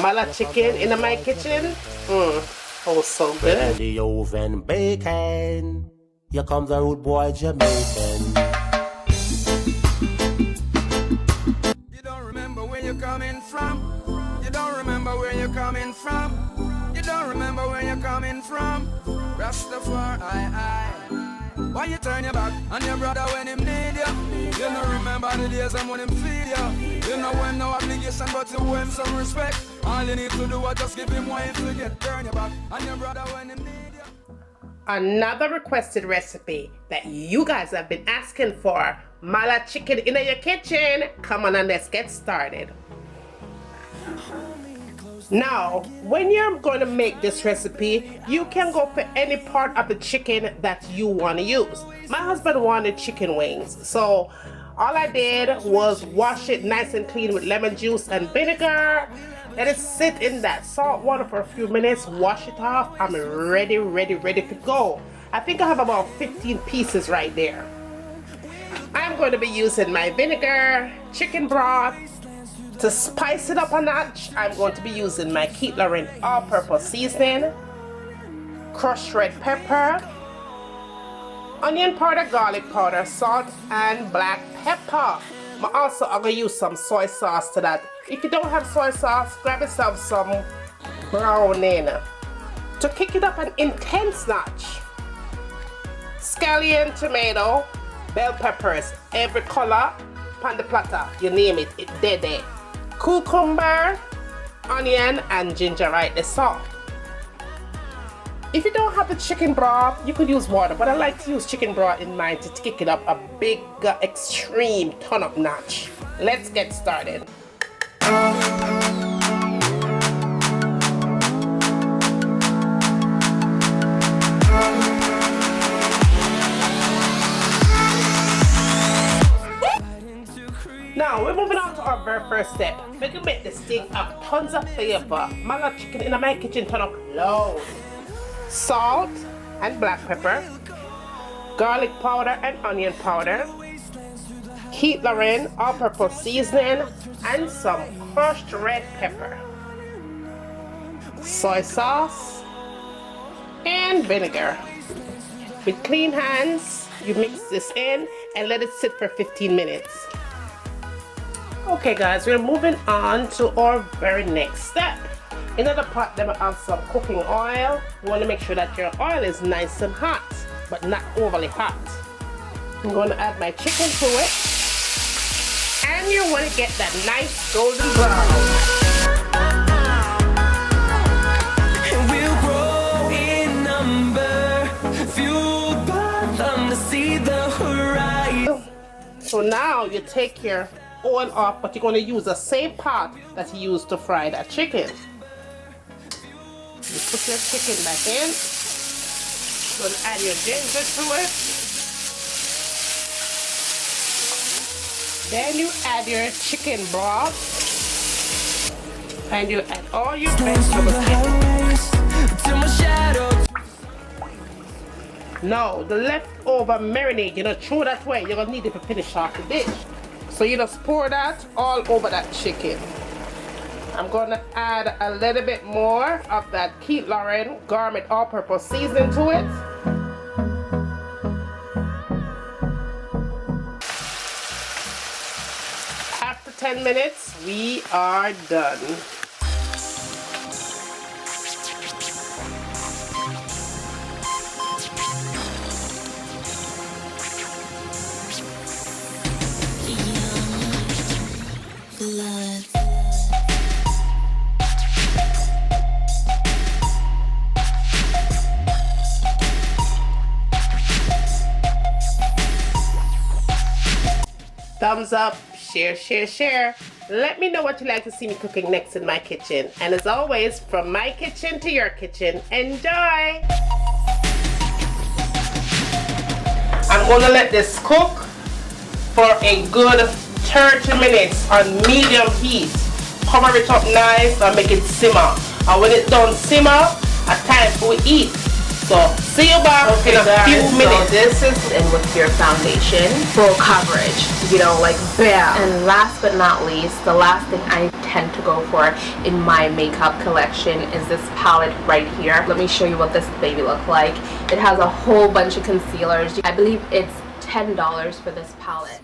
Mallah chicken in my kitchen. Oh, so good. The oven bacon. Here comes the rude boy Jamaican. You don't remember where you're coming from. You don't remember where you're coming from. You don't remember where you're coming from. Rastafari. Why you turn your back on your brother when him need you? You don't remember the days when him feed you. You know when no obligation but you owe him some respect. All you need to do is just give him what you forget. Turn your back on your brother when him need you. Another requested recipe that you guys have been asking for. Mallah chicken in your kitchen. Come on and let's get started. Now, when you're going to make this recipe, you can go for any part of the chicken that you want to use. My husband wanted chicken wings, so all I did was wash it nice and clean with lemon juice and vinegar. Let it sit in that salt water for a few minutes, wash it off. I'm ready to go. I think I have about 15 pieces right there. I'm going to be using my vinegar, chicken broth. To spice it up a notch, I'm going to be using my Keith Lauren all-purpose seasoning, crushed red pepper, onion powder, garlic powder, salt, and black pepper. I'm going to use some soy sauce to that. If you don't have soy sauce, grab yourself some browning. To kick it up an intense notch, scallion, tomato, bell peppers, every color, on the platter, you name it, it's there. Cucumber, onion, and ginger right the salt. If you don't have the chicken broth, you could use water, but I like to use chicken broth in mine to kick it up a big, extreme ton-up notch. Let's get started. Now we're moving on to our very first step. We can make this thing have tons of flavor. Mallah chicken in my kitchen turn up loud. Salt and black pepper, garlic powder and onion powder, Keith Lauren all-purpose seasoning, and some crushed red pepper, soy sauce, and vinegar. With clean hands, you mix this in and let it sit for 15 minutes. Okay guys, we're moving on to our very next step. In another pot, then we have some cooking oil. You want to make sure that your oil is nice and hot, but not overly hot. I'm going to add my chicken to it. And you want to get that nice golden brown. We'll grow in number, fueled by them to see the horizon. So now you take your oil off, but you're going to use the same pot that you used to fry that chicken. You put your chicken back in. You're going to add your ginger to it. Then you add your chicken broth. And you add all your vegetables in. Now, the leftover marinade, throw that away. You're going to need it to finish off the dish. So you just pour that all over that chicken. I'm going to add a little bit more of that Keith Lauren Gourmet all-purpose seasoning to it. After 10 minutes, we are done. Thumbs up, share. Let me know what you'd like to see me cooking next in my kitchen. And as always, from my kitchen to your kitchen, enjoy! I'm going to let this cook for a good 30 minutes on medium heat. Cover it up nice and make it simmer. And when it's done simmer, it's time for we eat. So see you back in a few minutes. So this is in with your foundation, full coverage, you know, like bam. And last but not least, the last thing I tend to go for in my makeup collection is this palette right here. Let me show you what this baby looks like. It has a whole bunch of concealers. I believe it's $10 for this palette.